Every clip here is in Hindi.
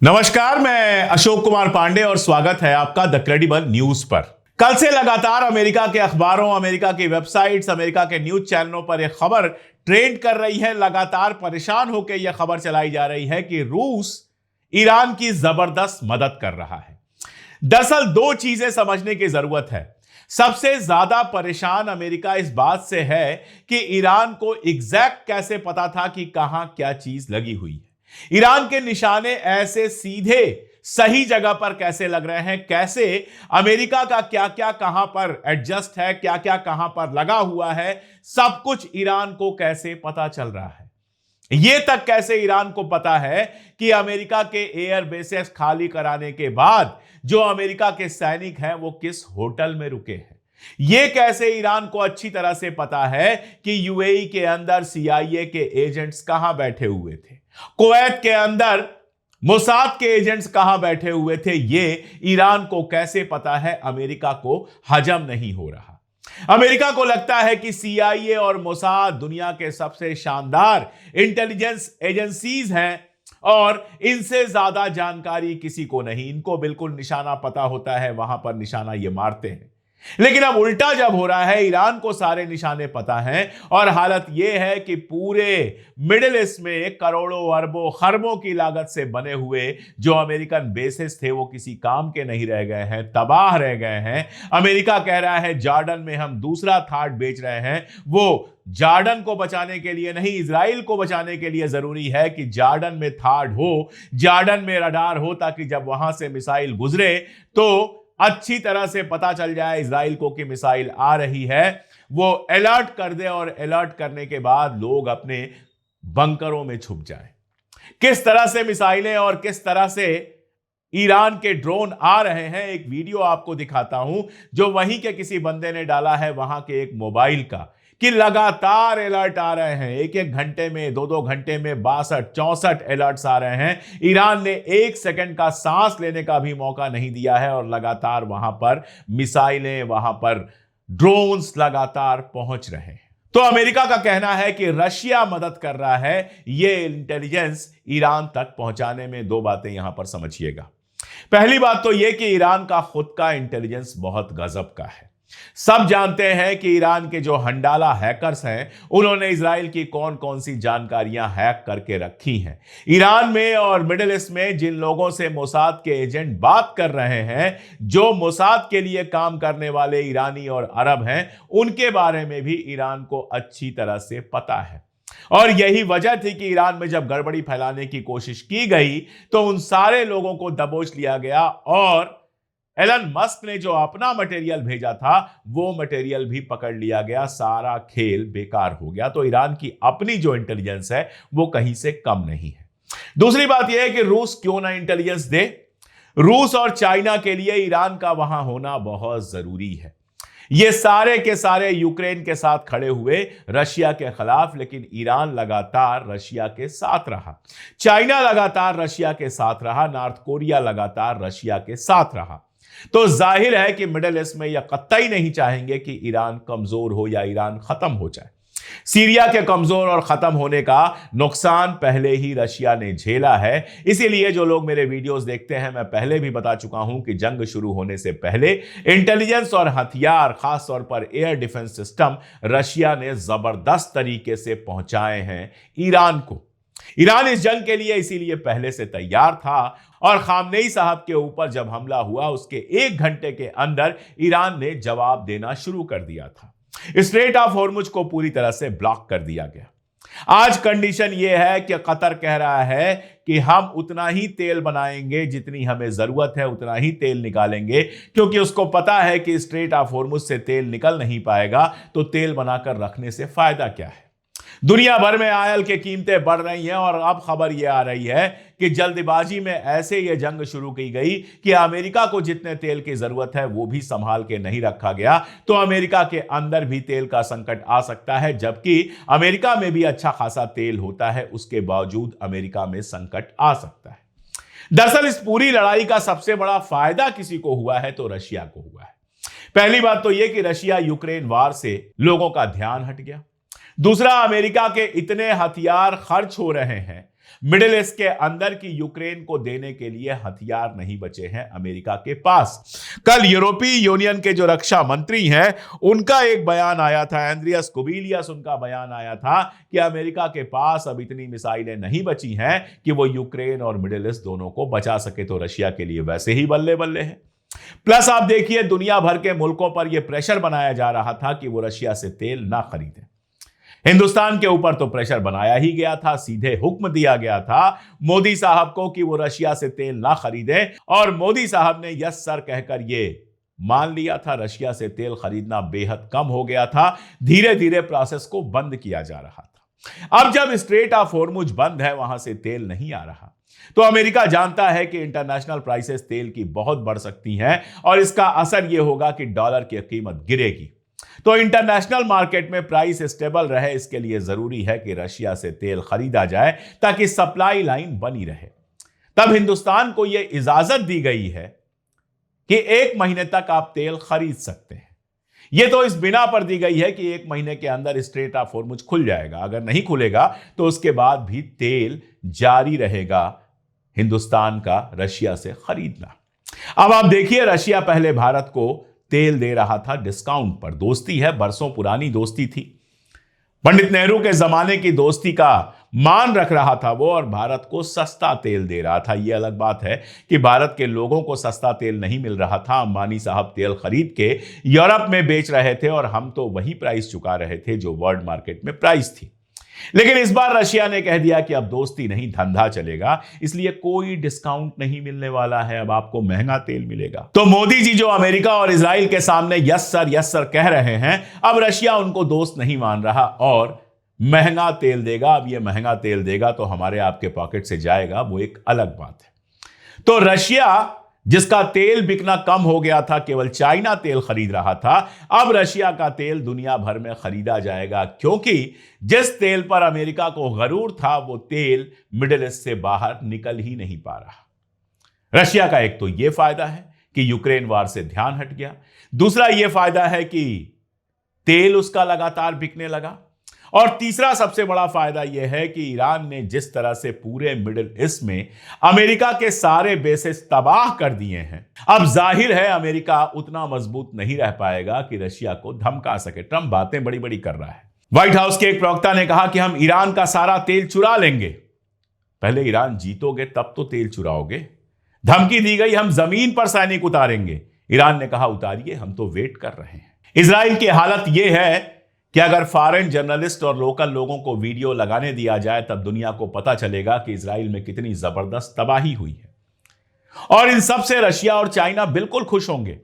नमस्कार, मैं अशोक कुमार पांडे और स्वागत है आपका द क्रेडिबल न्यूज पर। कल से लगातार अमेरिका के अखबारों, अमेरिका की वेबसाइट्स, अमेरिका के न्यूज चैनलों पर यह खबर ट्रेंड कर रही है। लगातार परेशान होकर यह खबर चलाई जा रही है कि रूस ईरान की जबरदस्त मदद कर रहा है। दरअसल दो चीजें समझने की जरूरत है। सबसे ज्यादा परेशान अमेरिका इस बात से है कि ईरान को एग्जैक्ट कैसे पता था कि कहां क्या चीज लगी हुई है। ईरान के निशाने ऐसे सीधे सही जगह पर कैसे लग रहे हैं, कैसे अमेरिका का क्या क्या कहां पर एडजस्ट है, क्या क्या कहां पर लगा हुआ है, सब कुछ ईरान को कैसे पता चल रहा है। यह तक कैसे ईरान को पता है कि अमेरिका के एयर बेसेस खाली कराने के बाद जो अमेरिका के सैनिक हैं वो किस होटल में रुके हैं। यह कैसे ईरान को अच्छी तरह से पता है कि यूएई के अंदर सीआईए के एजेंट्स कहां बैठे हुए थे, कुवैत के अंदर मोसाद के एजेंट्स कहां बैठे हुए थे। यह ईरान को कैसे पता है, अमेरिका को हजम नहीं हो रहा। अमेरिका को लगता है कि सीआईए और मोसाद दुनिया के सबसे शानदार इंटेलिजेंस एजेंसीज हैं और इनसे ज्यादा जानकारी किसी को नहीं। इनको बिल्कुल निशाना पता होता है, वहां पर निशाना ये मारते हैं। लेकिन अब उल्टा जब हो रहा है, ईरान को सारे निशाने पता हैं और हालत यह है कि पूरे मिडिल ईस्ट में करोड़ों अरबों खरबों की लागत से बने हुए जो अमेरिकन बेसेस थे वो किसी काम के नहीं रह गए हैं, तबाह रह गए हैं। अमेरिका कह रहा है जॉर्डन में हम दूसरा थाट बेच रहे हैं। वो जॉर्डन को बचाने के लिए नहीं, इजराइल को बचाने के लिए जरूरी है कि जॉर्डन में थाड हो, जॉर्डन में रडार हो, ताकि जब वहां से मिसाइल गुजरे तो अच्छी तरह से पता चल जाए इजराइल को कि मिसाइल आ रही है, वो अलर्ट कर दे और अलर्ट करने के बाद लोग अपने बंकरों में छुप जाएं। किस तरह से मिसाइलें और किस तरह से ईरान के ड्रोन आ रहे हैं, एक वीडियो आपको दिखाता हूं जो वहीं के किसी बंदे ने डाला है, वहां के एक मोबाइल का, कि लगातार अलर्ट आ रहे हैं। एक एक घंटे में, दो दो घंटे में 62-64 अलर्ट्स आ रहे हैं। ईरान ने एक सेकंड का सांस लेने का भी मौका नहीं दिया है और लगातार वहां पर मिसाइलें, वहां पर ड्रोन्स लगातार पहुंच रहे हैं। तो अमेरिका का कहना है कि रशिया मदद कर रहा है यह इंटेलिजेंस ईरान तक पहुंचाने में। दो बातें यहां पर समझिएगा। पहली बात तो यह कि ईरान का खुद का इंटेलिजेंस बहुत गजब का है। सब जानते हैं कि ईरान के जो हंडाला हैकर्स हैं उन्होंने इजराइल की कौन कौन सी जानकारियां हैक करके रखी हैं। ईरान में और मिडिल ईस्ट में जिन लोगों से मोसाद के एजेंट बात कर रहे हैं, जो मोसाद के लिए काम करने वाले ईरानी और अरब हैं, उनके बारे में भी ईरान को अच्छी तरह से पता है। और यही वजह थी कि ईरान में जब गड़बड़ी फैलाने की कोशिश की गई तो उन सारे लोगों को दबोच लिया गया और एलन मस्क ने जो अपना मटेरियल भेजा था वो मटेरियल भी पकड़ लिया गया। सारा खेल बेकार हो गया। तो ईरान की अपनी जो इंटेलिजेंस है वो कहीं से कम नहीं है। दूसरी बात यह है कि रूस क्यों ना इंटेलिजेंस दे। रूस और चाइना के लिए ईरान का वहां होना बहुत जरूरी है। ये सारे के सारे यूक्रेन के साथ खड़े हुए रशिया के खिलाफ, लेकिन ईरान लगातार रशिया के साथ रहा, चाइना लगातार रशिया के साथ रहा, नॉर्थ कोरिया लगातार रशिया के साथ रहा। तो जाहिर है कि मिडिल ईस्ट में यह कतई नहीं चाहेंगे कि ईरान कमजोर हो या ईरान खत्म हो जाए। सीरिया के कमजोर और खत्म होने का नुकसान पहले ही रशिया ने झेला है। इसीलिए जो लोग मेरे वीडियोस देखते हैं, मैं पहले भी बता चुका हूं कि जंग शुरू होने से पहले इंटेलिजेंस और हथियार, खासतौर पर एयर डिफेंस सिस्टम, रशिया ने जबरदस्त तरीके से पहुंचाए हैं ईरान को। ईरान इस जंग के लिए इसीलिए पहले से तैयार था और खामनेई साहब के ऊपर जब हमला हुआ उसके एक घंटे के अंदर ईरान ने जवाब देना शुरू कर दिया था। स्ट्रेट ऑफ हॉर्मुज को पूरी तरह से ब्लॉक कर दिया गया। आज कंडीशन यह है कि कतर कह रहा है कि हम उतना ही तेल बनाएंगे जितनी हमें जरूरत है, उतना ही तेल निकालेंगे, क्योंकि उसको पता है कि स्ट्रेट ऑफ हॉर्मुज से तेल निकल नहीं पाएगा, तो तेल बनाकर रखने से फायदा क्या है। दुनिया भर में आयल की कीमतें बढ़ रही हैं और अब खबर यह आ रही है कि जल्दबाजी में ऐसे यह जंग शुरू की गई कि अमेरिका को जितने तेल की जरूरत है वो भी संभाल के नहीं रखा गया। तो अमेरिका के अंदर भी तेल का संकट आ सकता है, जबकि अमेरिका में भी अच्छा खासा तेल होता है, उसके बावजूद अमेरिका में संकट आ सकता है। दरअसल इस पूरी लड़ाई का सबसे बड़ा फायदा किसी को हुआ है तो रशिया को हुआ है। पहली बात तो यह कि रशिया यूक्रेन वार से लोगों का ध्यान हट गया। दूसरा, अमेरिका के इतने हथियार खर्च हो रहे हैं, मिडिल ईस्ट के अंदर की यूक्रेन को देने के लिए हथियार नहीं बचे हैं अमेरिका के पास। कल यूरोपीय यूनियन के जो रक्षा मंत्री हैं उनका एक बयान आया था, एंड्रियास कुबिलियस, उनका बयान आया था कि अमेरिका के पास अब इतनी मिसाइलें नहीं बची हैं कि वो यूक्रेन और मिडिल ईस्ट दोनों को बचा सके। तो रशिया के लिए वैसे ही बल्ले बल्ले है। प्लस आप देखिए, दुनिया भर के मुल्कों पर यह प्रेशर बनाया जा रहा था कि वो रशिया से तेल ना खरीदें। हिंदुस्तान के ऊपर तो प्रेशर बनाया ही गया था, सीधे हुक्म दिया गया था मोदी साहब को कि वो रशिया से तेल ना खरीदें, और मोदी साहब ने यस सर कहकर ये मान लिया था। रशिया से तेल खरीदना बेहद कम हो गया था, धीरे धीरे प्रोसेस को बंद किया जा रहा था। अब जब स्ट्रेट ऑफ हॉर्मुज बंद है, वहां से तेल नहीं आ रहा, तो अमेरिका जानता है कि इंटरनेशनल प्राइसेस तेल की बहुत बढ़ सकती हैं और इसका असर यह होगा कि डॉलर की कीमत गिरेगी। तो इंटरनेशनल मार्केट में प्राइस स्टेबल रहे, इसके लिए जरूरी है कि रशिया से तेल खरीदा जाए ताकि सप्लाई लाइन बनी रहे। तब हिंदुस्तान को यह इजाजत दी गई है कि 1 महीने तक आप तेल खरीद सकते हैं। यह तो इस बिना पर दी गई है कि 1 महीने के अंदर स्ट्रेट ऑफ हॉर्मुज खुल जाएगा। अगर नहीं खुलेगा तो उसके बाद भी तेल जारी रहेगा हिंदुस्तान का रशिया से खरीदना। अब आप देखिए, रशिया पहले भारत को तेल दे रहा था डिस्काउंट पर। दोस्ती है, बरसों पुरानी दोस्ती थी, पंडित नेहरू के जमाने की दोस्ती का मान रख रहा था वो, और भारत को सस्ता तेल दे रहा था। यह अलग बात है कि भारत के लोगों को सस्ता तेल नहीं मिल रहा था। अंबानी साहब तेल खरीद के यूरोप में बेच रहे थे और हम तो वही प्राइस चुका रहे थे जो वर्ल्ड मार्केट में प्राइस थी। लेकिन इस बार रशिया ने कह दिया कि अब दोस्ती नहीं, धंधा चलेगा, इसलिए कोई डिस्काउंट नहीं मिलने वाला है, अब आपको महंगा तेल मिलेगा। तो मोदी जी जो अमेरिका और इजराइल के सामने यस सर कह रहे हैं, अब रशिया उनको दोस्त नहीं मान रहा और महंगा तेल देगा। अब ये महंगा तेल देगा तो हमारे आपके पॉकेट से जाएगा, वो एक अलग बात है। तो रशिया जिसका तेल बिकना कम हो गया था, केवल चाइना तेल खरीद रहा था, अब रशिया का तेल दुनिया भर में खरीदा जाएगा, क्योंकि जिस तेल पर अमेरिका को गरूर था वो तेल मिडिल ईस्ट से बाहर निकल ही नहीं पा रहा। रशिया का एक तो यह फायदा है कि यूक्रेन वार से ध्यान हट गया, दूसरा यह फायदा है कि तेल उसका लगातार बिकने लगा, और तीसरा सबसे बड़ा फायदा यह है कि ईरान ने जिस तरह से पूरे मिडिल ईस्ट में अमेरिका के सारे बेसेस तबाह कर दिए हैं, अब जाहिर है अमेरिका उतना मजबूत नहीं रह पाएगा कि रशिया को धमका सके। ट्रंप बातें बड़ी बड़ी कर रहा है। व्हाइट हाउस के एक प्रवक्ता ने कहा कि हम ईरान का सारा तेल चुरा लेंगे। पहले ईरान जीतोगे तब तो तेल चुराओगे। धमकी दी गई हम जमीन पर सैनिक उतारेंगे। ईरान ने कहा उतारिए, हम तो वेट कर रहे हैं। इजराइल की हालत यह है कि अगर फॉरेन जर्नलिस्ट और लोकल लोगों को वीडियो लगाने दिया जाए तब दुनिया को पता चलेगा कि इजराइल में कितनी जबरदस्त तबाही हुई है। और इन सब से रशिया और चाइना बिल्कुल खुश होंगे।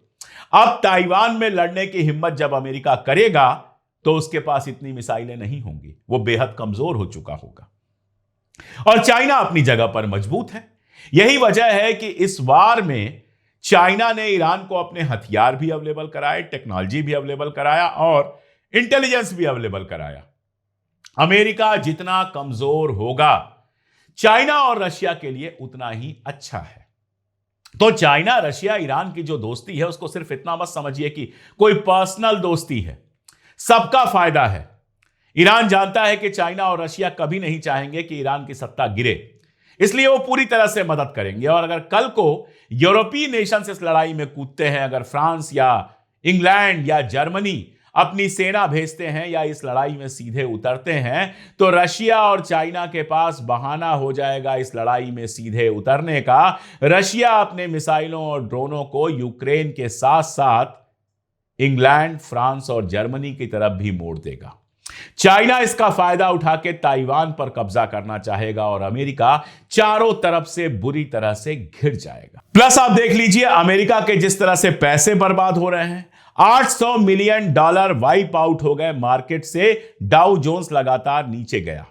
अब ताइवान में लड़ने की हिम्मत जब अमेरिका करेगा तो उसके पास इतनी मिसाइलें नहीं होंगी, वो बेहद कमजोर हो चुका होगा। और चाइना अपनी जगह पर मजबूत है। यही वजह है कि इस वार में चाइना ने ईरान को अपने हथियार भी अवेलेबल कराए, टेक्नोलॉजी भी अवेलेबल कराया और इंटेलिजेंस भी अवेलेबल कराया। अमेरिका जितना कमजोर होगा, चाइना और रशिया के लिए उतना ही अच्छा है। तो चाइना, रशिया, ईरान की जो दोस्ती है उसको सिर्फ इतना मत समझिए कि कोई पर्सनल दोस्ती है, सबका फायदा है। ईरान जानता है कि चाइना और रशिया कभी नहीं चाहेंगे कि ईरान की सत्ता गिरे, इसलिए वो पूरी तरह से मदद करेंगे। और अगर कल को यूरोपीय नेशंस इस लड़ाई में कूदते हैं, अगर फ्रांस या इंग्लैंड या जर्मनी अपनी सेना भेजते हैं या इस लड़ाई में सीधे उतरते हैं, तो रशिया और चाइना के पास बहाना हो जाएगा इस लड़ाई में सीधे उतरने का। रशिया अपने मिसाइलों और ड्रोनों को यूक्रेन के साथ साथ इंग्लैंड, फ्रांस और जर्मनी की तरफ भी मोड़ देगा। चाइना इसका फायदा उठा के ताइवान पर कब्जा करना चाहेगा और अमेरिका चारों तरफ से बुरी तरह से घिर जाएगा। प्लस आप देख लीजिए अमेरिका के जिस तरह से पैसे बर्बाद हो रहे हैं, $800 मिलियन वाइप आउट हो गए मार्केट से। डाउ जोन्स लगातार नीचे गया।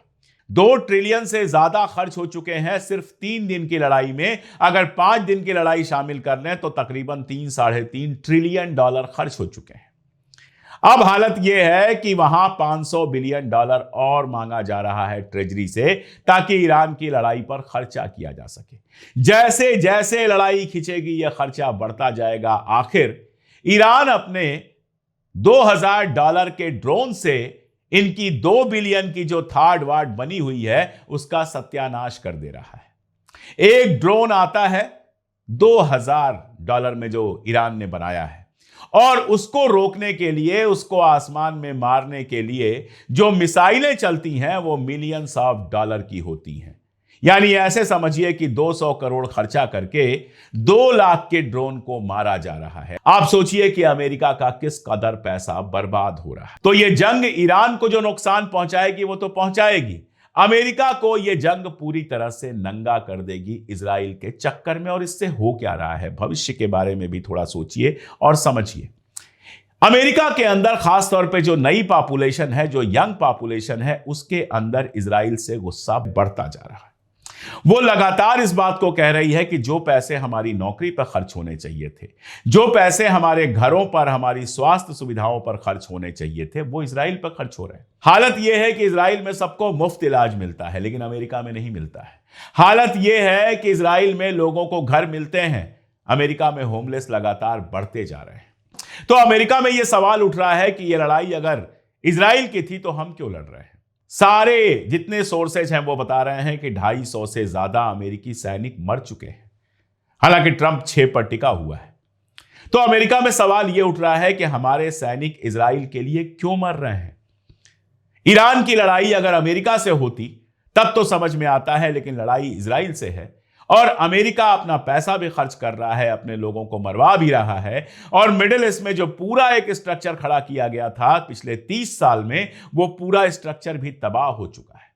2 ट्रिलियन से ज्यादा खर्च हो चुके हैं सिर्फ 3 दिन की लड़ाई में। अगर 5 दिन की लड़ाई शामिल कर लें तो तकरीबन 3-3.5 ट्रिलियन डॉलर खर्च हो चुके हैं। अब हालत यह है कि वहां $500 बिलियन और मांगा जा रहा है ट्रेजरी से, ताकि ईरान की लड़ाई पर खर्चा किया जा सके। जैसे जैसे लड़ाई खिंचेगी यह खर्चा बढ़ता जाएगा। आखिर ईरान अपने $2000 के ड्रोन से इनकी 2 बिलियन की जो थार्ड वार्ड बनी हुई है उसका सत्यानाश कर दे रहा है। एक ड्रोन आता है $2000 में जो ईरान ने बनाया है, और उसको रोकने के लिए, उसको आसमान में मारने के लिए जो मिसाइलें चलती हैं वो मिलियंस ऑफ डॉलर की होती हैं। यानी ऐसे समझिए कि 200 करोड़ खर्चा करके 2 लाख के ड्रोन को मारा जा रहा है। आप सोचिए कि अमेरिका का किस कदर पैसा बर्बाद हो रहा है। तो यह जंग ईरान को जो नुकसान पहुंचाएगी वो तो पहुंचाएगी, अमेरिका को यह जंग पूरी तरह से नंगा कर देगी इजराइल के चक्कर में। और इससे हो क्या रहा है, भविष्य के बारे में भी थोड़ा सोचिए और समझिए। अमेरिका के अंदर खासतौर पे जो नई पॉपुलेशन है, जो यंग पॉपुलेशन है, उसके अंदर इजराइल से गुस्सा बढ़ता जा रहा है। वो लगातार इस बात को कह रही है कि जो पैसे हमारी नौकरी पर खर्च होने चाहिए थे, जो पैसे हमारे घरों पर, हमारी स्वास्थ्य सुविधाओं पर खर्च होने चाहिए थे, वो इजराइल पर खर्च हो रहे हैं। हालत यह है कि इजराइल में सबको मुफ्त इलाज मिलता है, लेकिन अमेरिका में नहीं मिलता है। हालत यह है कि इजराइल में लोगों को घर मिलते हैं, अमेरिका में होमलेस लगातार बढ़ते जा रहे हैं। तो अमेरिका में यह सवाल उठ रहा है कि यह लड़ाई अगर इजराइल की थी तो हम क्यों लड़ रहे हैं। सारे जितने सोर्सेज हैं वो बता रहे हैं कि 250 से ज्यादा अमेरिकी सैनिक मर चुके हैं, हालांकि ट्रंप 6 पर टिका हुआ है। तो अमेरिका में सवाल यह उठ रहा है कि हमारे सैनिक इजराइल के लिए क्यों मर रहे हैं। ईरान की लड़ाई अगर अमेरिका से होती तब तो समझ में आता है, लेकिन लड़ाई इजराइल से है और अमेरिका अपना पैसा भी खर्च कर रहा है, अपने लोगों को मरवा भी रहा है। और मिडिल ईस्ट में जो पूरा एक स्ट्रक्चर खड़ा किया गया था पिछले 30 साल में, वो पूरा स्ट्रक्चर भी तबाह हो चुका है।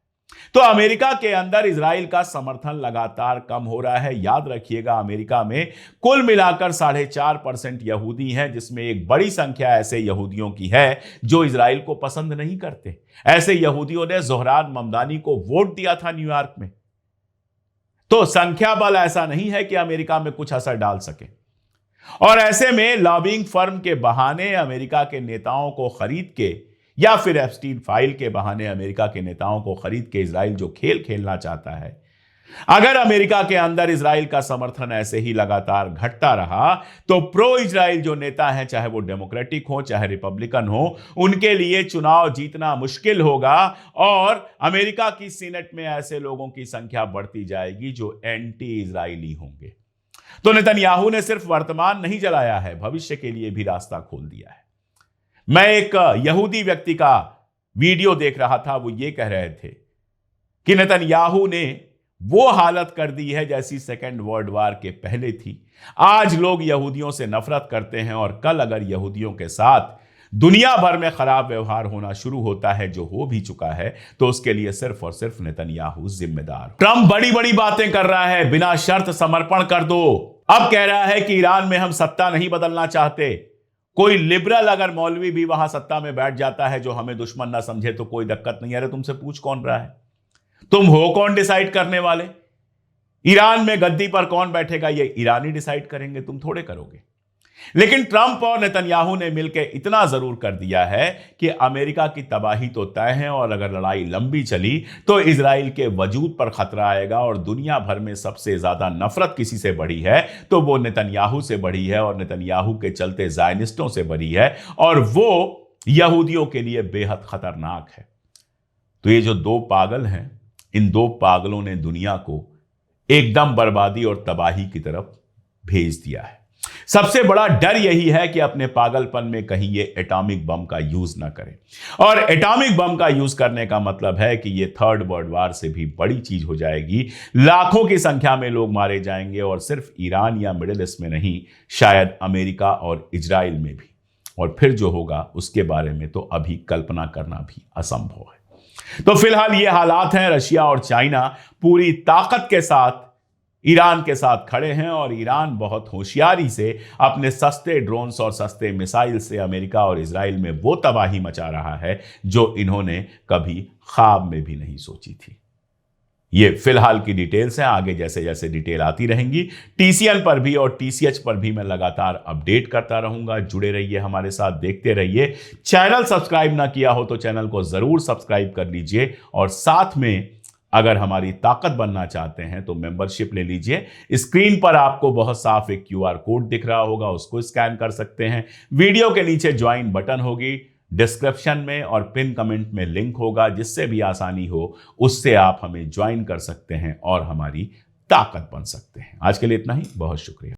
तो अमेरिका के अंदर इजराइल का समर्थन लगातार कम हो रहा है। याद रखिएगा, अमेरिका में कुल मिलाकर 4.5% यहूदी हैं, जिसमें एक बड़ी संख्या ऐसे यहूदियों की है जो इजराइल को पसंद नहीं करते। ऐसे यहूदियों ने जोहरान ममदानी को वोट दिया था न्यूयॉर्क में। तो संख्या बल ऐसा नहीं है कि अमेरिका में कुछ असर डाल सके। और ऐसे में लॉबिंग फर्म के बहाने अमेरिका के नेताओं को खरीद के, या फिर एप्स्टीन फाइल के बहाने अमेरिका के नेताओं को खरीद के इजराइल जो खेल खेलना चाहता है, अगर अमेरिका के अंदर इजराइल का समर्थन ऐसे ही लगातार घटता रहा तो प्रो इजराइल जो नेता हैं, चाहे वो डेमोक्रेटिक हो चाहे रिपब्लिकन हो, उनके लिए चुनाव जीतना मुश्किल होगा। और अमेरिका की सीनेट में ऐसे लोगों की संख्या बढ़ती जाएगी जो एंटी इजराइली होंगे। तो नेतन्याहू ने सिर्फ वर्तमान नहीं जलाया है, भविष्य के लिए भी रास्ता खोल दिया है। मैं एक यहूदी व्यक्ति का वीडियो देख रहा था, वो ये कह रहे थे कि नेतन्याहू ने वो हालत कर दी है जैसी सेकेंड वर्ल्ड वार के पहले थी। आज लोग यहूदियों से नफरत करते हैं और कल अगर यहूदियों के साथ दुनिया भर में खराब व्यवहार होना शुरू होता है, जो हो भी चुका है, तो उसके लिए सिर्फ और सिर्फ नेतन्याहू जिम्मेदार। ट्रंप बड़ी बड़ी बातें कर रहा है, बिना शर्त समर्पण कर दो। अब कह रहा है कि ईरान में हम सत्ता नहीं बदलना चाहते। कोई लिबरल अगर मौलवी भी वहां सत्ता में बैठ जाता है जो हमें दुश्मन ना समझे तो कोई दिक्कत नहीं। अरे तुमसे पूछ कौन रहा है? तुम हो कौन डिसाइड करने वाले? ईरान में गद्दी पर कौन बैठेगा ये ईरानी डिसाइड करेंगे, तुम थोड़े करोगे। लेकिन ट्रंप और नेतन्याहू ने मिलकर इतना जरूर कर दिया है कि अमेरिका की तबाही तो तय है, और अगर लड़ाई लंबी चली तो इजराइल के वजूद पर खतरा आएगा। और दुनिया भर में सबसे ज्यादा नफरत किसी से बढ़ी है तो वो नेतन्याहू से बढ़ी है, और नेतन्याहू के चलते ज़ायनिस्टों से बढ़ी है, और वो यहूदियों के लिए बेहद खतरनाक है। तो ये जो 2 पागल हैं, इन 2 पागलों ने दुनिया को एकदम बर्बादी और तबाही की तरफ भेज दिया है। सबसे बड़ा डर यही है कि अपने पागलपन में कहीं ये एटॉमिक बम का यूज ना करें। और एटॉमिक बम का यूज करने का मतलब है कि ये थर्ड वर्ल्ड वार से भी बड़ी चीज हो जाएगी। लाखों की संख्या में लोग मारे जाएंगे, और सिर्फ ईरान या मिडिल ईस्ट में नहीं, शायद अमेरिका और इजराइल में भी। और फिर जो होगा उसके बारे में तो अभी कल्पना करना भी असंभव है। तो फिलहाल ये हालात हैं। रशिया और चाइना पूरी ताकत के साथ ईरान के साथ खड़े हैं, और ईरान बहुत होशियारी से अपने सस्ते ड्रोन्स और सस्ते मिसाइल से अमेरिका और इजराइल में वो तबाही मचा रहा है जो इन्होंने कभी ख्वाब में भी नहीं सोची थी। ये फिलहाल की डिटेल्स हैं, आगे जैसे जैसे डिटेल आती रहेंगी टीसीएन पर भी और टीसीएच पर भी मैं लगातार अपडेट करता रहूंगा। जुड़े रहिए हमारे साथ, देखते रहिए। चैनल सब्सक्राइब ना किया हो तो चैनल को जरूर सब्सक्राइब कर लीजिए, और साथ में अगर हमारी ताकत बनना चाहते हैं तो मेंबरशिप ले लीजिए। स्क्रीन पर आपको बहुत साफ एक क्यूआर कोड दिख रहा होगा, उसको स्कैन कर सकते हैं। वीडियो के नीचे ज्वाइन बटन होगी, डिस्क्रिप्शन में और पिन कमेंट में लिंक होगा, जिससे भी आसानी हो उससे आप हमें ज्वाइन कर सकते हैं और हमारी ताकत बन सकते हैं। आज के लिए इतना ही, बहुत शुक्रिया।